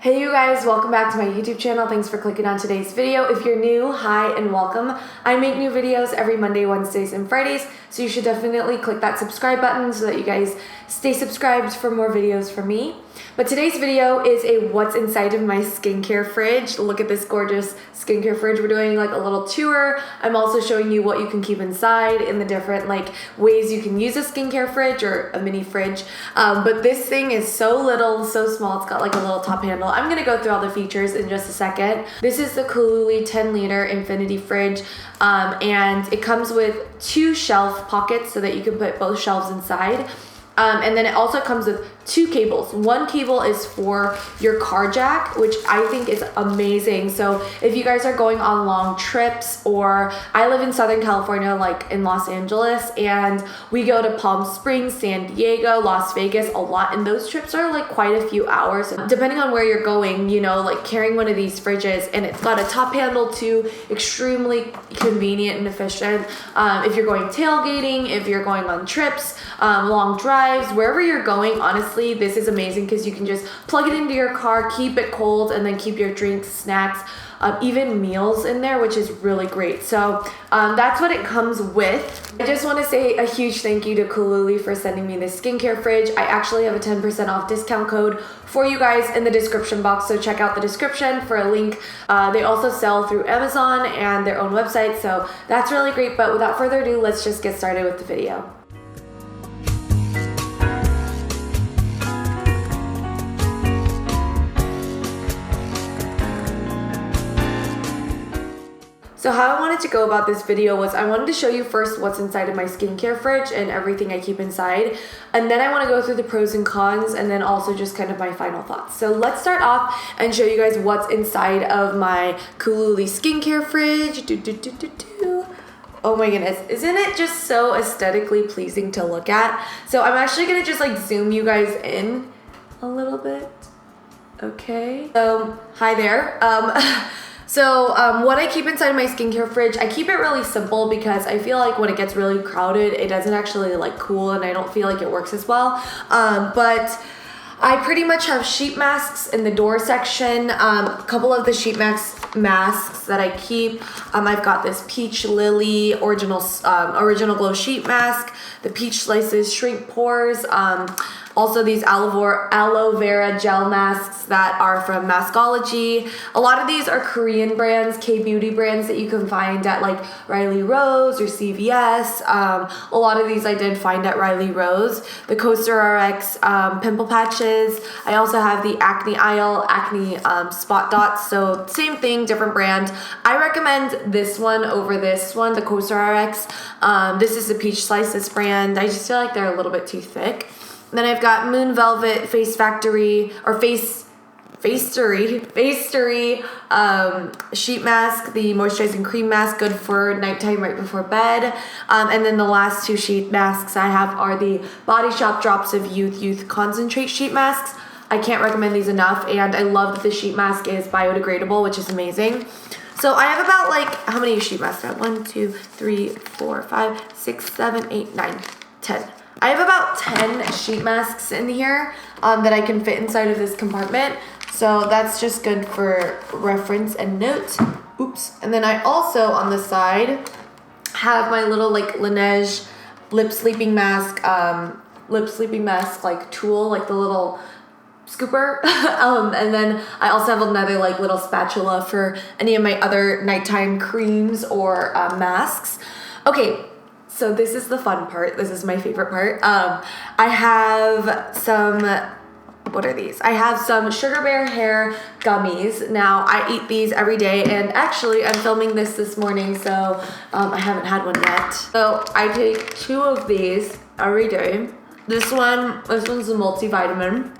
Hey you guys, welcome back to my YouTube channel. Thanks for clicking on today's video. If you're new, hi and welcome. I make new videos every Monday, Wednesdays, and Fridays, so you should definitely click that subscribe button so that you guys stay subscribed for more videos from me. But today's video is a what's inside of my skincare fridge. Look at this gorgeous skincare fridge. We're doing like a little tour. I'm also showing you what you can keep inside in the different like ways you can use a skincare fridge or a mini fridge. But this thing is so little, so small. It's got like a little top handle. I'm gonna go through all the features in just a second. This is the Cooluli 10-liter infinity fridge. And it comes with 2 shelf pockets so that you can put both shelves inside. And then it also comes with 2 cables. One cable is for your car jack, which I think is amazing. So if you guys are going on long trips, or I live in Southern California, like in Los Angeles, and we go to Palm Springs, San Diego, Las Vegas a lot, and those trips are like quite a few hours. Depending on where you're going, you know, like carrying one of these fridges, and it's got a top handle too, extremely convenient and efficient. If you're going tailgating, if you're going on trips, long drives, wherever you're going, honestly, this is amazing because you can just plug it into your car, keep it cold, and then keep your drinks, snacks, even meals in there, which is really great. So that's what it comes with. I just want to say a huge thank you to Cooluli for sending me this skincare fridge. I actually have a 10% off discount code for you guys in the description box, so check out the description for a link. They also sell through Amazon and their own website, so that's really great. But without further ado, let's just get started with the video. So how I wanted to go about this video was I wanted to show you first what's inside of my skincare fridge and everything I keep inside. And then I want to go through the pros and cons and then also just kind of my final thoughts. So let's start off and show you guys what's inside of my Cooluli skincare fridge. Oh my goodness, isn't it just so aesthetically pleasing to look at? So I'm actually going to just like zoom you guys in a little bit. Okay. So hi there. So what I keep inside my skincare fridge, I keep it really simple because I feel like when it gets really crowded, it doesn't actually like cool and I don't feel like it works as well. But I pretty much have sheet masks in the door section. A couple of the sheet masks that I keep. I've got this Peach Lily Original Glow Sheet Mask, the Peach Slices Shrink Pores, also these aloe vera gel masks that are from Maskology. A lot of these are Korean brands, K-beauty brands that you can find at like Riley Rose or CVS. A lot of these I did find at Riley Rose. The Cosrx pimple patches. I also have the Acne Isle Acne Spot Dots. So same thing, different brand. I recommend this one over this one, the Cosrx. This is the Peach Slices brand. I just feel like they're a little bit too thick. Then I've got Moon Velvet Face Factory or Facetory sheet mask, the moisturizing cream mask, good for nighttime right before bed. And then the last 2 sheet masks I have are the Body Shop Drops of Youth Concentrate sheet masks. I can't recommend these enough, and I love that the sheet mask is biodegradable, which is amazing. So I have about like, how many sheet masks? I have 1, 2, 3, 4, 5, 6, 7, 8, 9, 10. I have about 10 sheet masks in here that I can fit inside of this compartment. So that's just good for reference and note. Oops. And then I also, on the side, have my little like Laniege lip sleeping mask like tool, like the little scooper. And then I also have another like little spatula for any of my other nighttime creams or masks. Okay. So this is the fun part. This is my favorite part. I have some, what are these? I have some SugarBearHair gummies. Now I eat these every day, and actually I'm filming this morning, so I haven't had one yet. So I take 2 of these every day. This one's a multivitamin.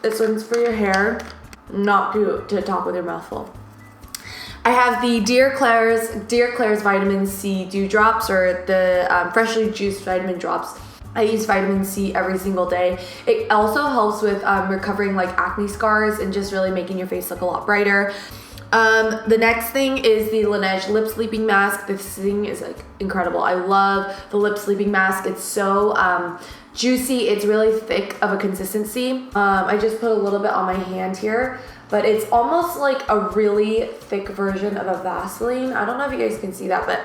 This one's for your hair, not to talk with your mouth full. I have the Dear Klairs Vitamin C Dew Drops, or the freshly juiced vitamin drops. I use vitamin C every single day. It also helps with recovering like acne scars and just really making your face look a lot brighter. The next thing is the Laniege lip sleeping mask. This thing is like incredible. I love the lip sleeping mask. It's so juicy. It's really thick of a consistency. I just put a little bit on my hand here, but it's almost like a really thick version of a Vaseline. I don't know if you guys can see that, but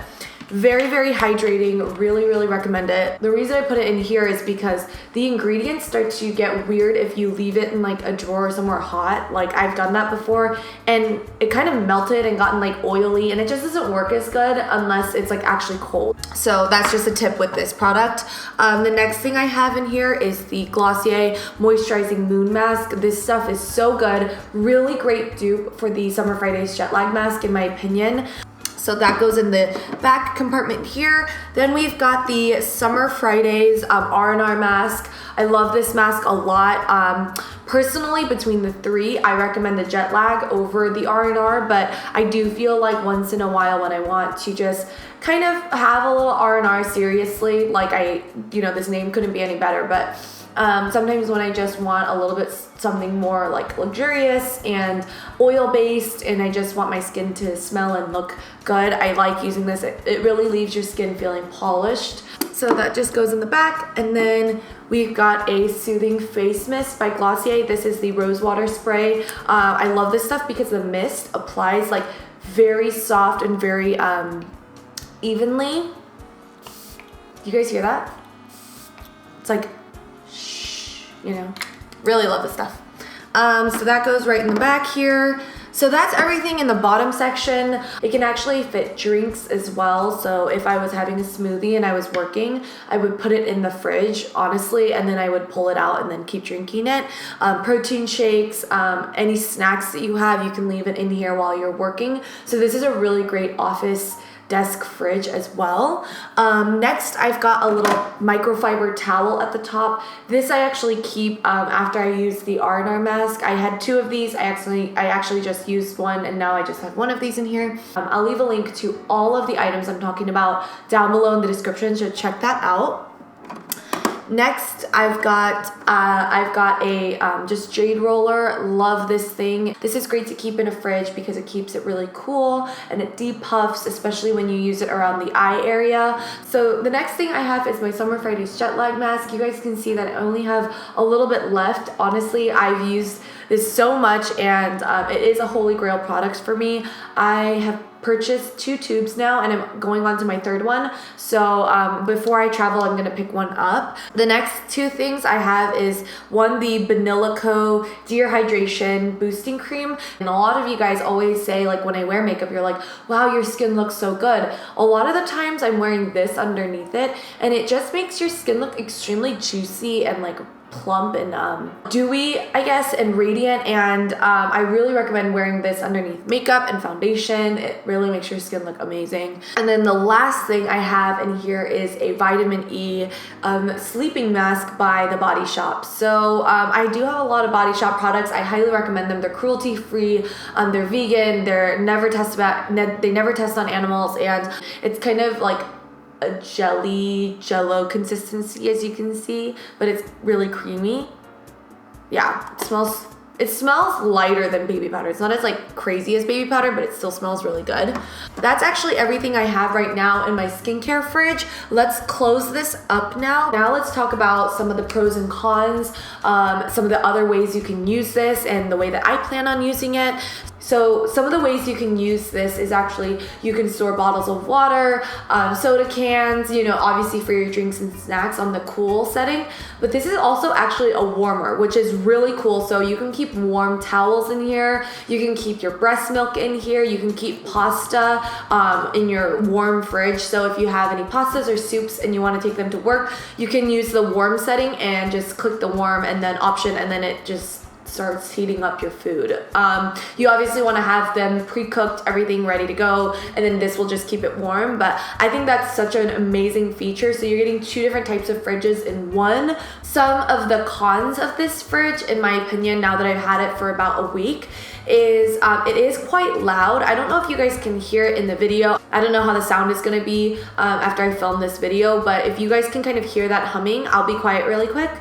very, very hydrating. Really, really recommend it. The reason I put it in here is because the ingredients start to get weird if you leave it in like a drawer somewhere hot. Like I've done that before and it kind of melted and gotten like oily, and it just doesn't work as good unless it's like actually cold. So that's just a tip with this product. The next thing I have in here is the Glossier Moisturizing Moon Mask. This stuff is so good. Really great dupe for the Summer Fridays jet lag mask in my opinion. So that goes in the back compartment here. Then we've got the Summer Fridays R&R mask. I love this mask a lot. Personally, between the three, I recommend the jet lag over the R&R, but I do feel like once in a while when I want to just kind of have a little R&R seriously, like this name couldn't be any better, but sometimes when I just want a little bit something more like luxurious and oil based and I just want my skin to smell and look good, I like using this. It really leaves your skin feeling polished. So that just goes in the back. And then we've got a Soothing Face Mist by Glossier. This is the rose water spray. I love this stuff because the mist applies like very soft and very evenly. You guys hear that? It's like really love this stuff. So that goes right in the back here. So that's everything in the bottom section. It can actually fit drinks as well. So if I was having a smoothie and I was working, I would put it in the fridge, honestly, and then I would pull it out and then keep drinking it. Protein shakes, any snacks that you have, you can leave it in here while you're working. So this is a really great office desk fridge as well. Next, I've got a little microfiber towel at the top. This I actually keep after I use the R&R mask. I had two of these. I actually just used one, and now I just have one of these in here. I'll leave a link to all of the items I'm talking about down below in the description, so check that out. Next, I've got a just Jade Roller. Love this thing. This is great to keep in a fridge because it keeps it really cool and it depuffs, especially when you use it around the eye area. So the next thing I have is my Summer Fridays jet lag mask. You guys can see that I only have a little bit left. Honestly, I've used this so much and it is a holy grail product for me. I have purchased 2 tubes now and I'm going on to my 3rd one. So before I travel, I'm gonna pick one up. The next 2 things I have is one, the Banila Dear Hydration Boosting Cream. And a lot of you guys always say, like when I wear makeup, you're like, wow, your skin looks so good. A lot of the times I'm wearing this underneath it and it just makes your skin look extremely juicy and like plump and dewy, I guess, and radiant. And I really recommend wearing this underneath makeup and foundation. It really makes your skin look amazing. And then the last thing I have in here is a vitamin E sleeping mask by The Body Shop. So I do have a lot of Body Shop products. I highly recommend them. They're cruelty free, they're vegan, they never test on animals, and it's kind of like a jello consistency, as you can see, but it's really creamy. Yeah, it smells lighter than baby powder. It's not as like crazy as baby powder, but it still smells really good. That's actually everything I have right now in my skincare fridge. Let's close this up now. Now let's talk about some of the pros and cons, some of the other ways you can use this and the way that I plan on using it. So some of the ways you can use this is actually you can store bottles of water, soda cans, obviously for your drinks and snacks on the cool setting. But this is also actually a warmer, which is really cool. So you can keep warm towels in here. You can keep your breast milk in here. You can keep pasta in your warm fridge. So if you have any pastas or soups and you want to take them to work, you can use the warm setting and just click the warm and then option, and then it just starts heating up your food. You obviously want to have them pre-cooked, everything ready to go, and then this will just keep it warm. But I think that's such an amazing feature. So you're getting 2 different types of fridges in one. Some of the cons of this fridge, in my opinion, now that I've had it for about a week, is it is quite loud. I don't know if you guys can hear it in the video. I don't know how the sound is going to be after I film this video, but if you guys can kind of hear that humming, I'll be quiet really quick.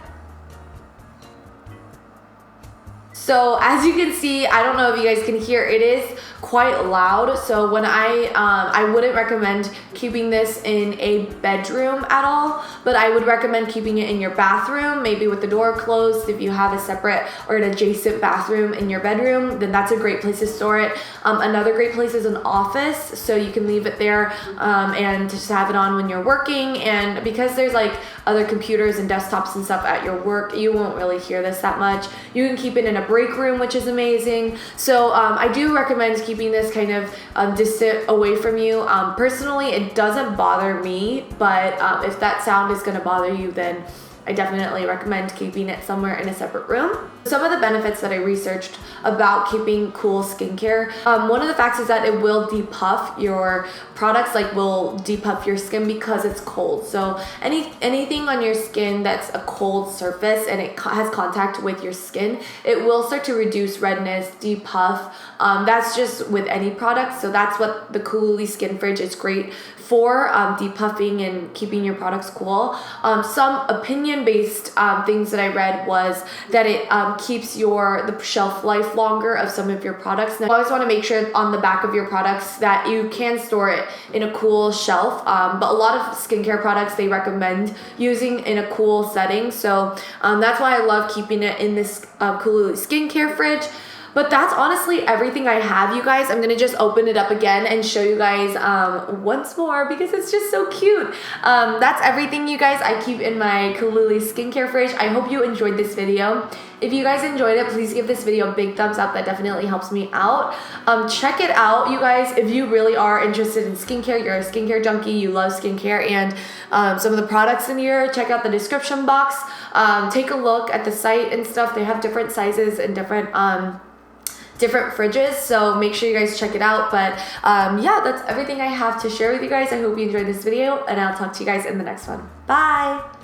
So as you can see, I don't know if you guys can hear, it is quite loud. So when I wouldn't recommend keeping this in a bedroom at all, but I would recommend keeping it in your bathroom, maybe with the door closed. If you have a separate or an adjacent bathroom in your bedroom, then that's a great place to store it. Another great place is an office, so you can leave it there and just have it on when you're working. And because there's like other computers and desktops and stuff at your work, you won't really hear this that much. You can keep it in a break room, which is amazing. So I do recommend keeping this kind of distant away from you. Personally, it doesn't bother me, but if that sound is going to bother you, then I definitely recommend keeping it somewhere in a separate room. Some of the benefits that I researched about keeping cool skincare, one of the facts is that it will depuff your products, like will depuff your skin because it's cold. So anything on your skin that's a cold surface and it has contact with your skin, it will start to reduce redness, depuff. That's just with any product. So that's what the Cooluli Skin Fridge is great for, depuffing and keeping your products cool. Some opinion-based things that I read was that it keeps the shelf life longer of some of your products. Now, you always want to make sure on the back of your products that you can store it in a cool shelf, but a lot of skincare products they recommend using in a cool setting. So that's why I love keeping it in this Cooluli skincare fridge. But that's honestly everything I have, you guys. I'm going to just open it up again and show you guys once more because it's just so cute. That's everything, you guys, I keep in my Cooluli skincare fridge. I hope you enjoyed this video. If you guys enjoyed it, please give this video a big thumbs up. That definitely helps me out. Check it out, you guys. If you really are interested in skincare, you're a skincare junkie, you love skincare and some of the products in here, check out the description box. Take a look at the site and stuff. They have different sizes and different fridges, so make sure you guys check it out. But yeah, that's everything I have to share with you guys. I hope you enjoyed this video, and I'll talk to you guys in the next one. Bye.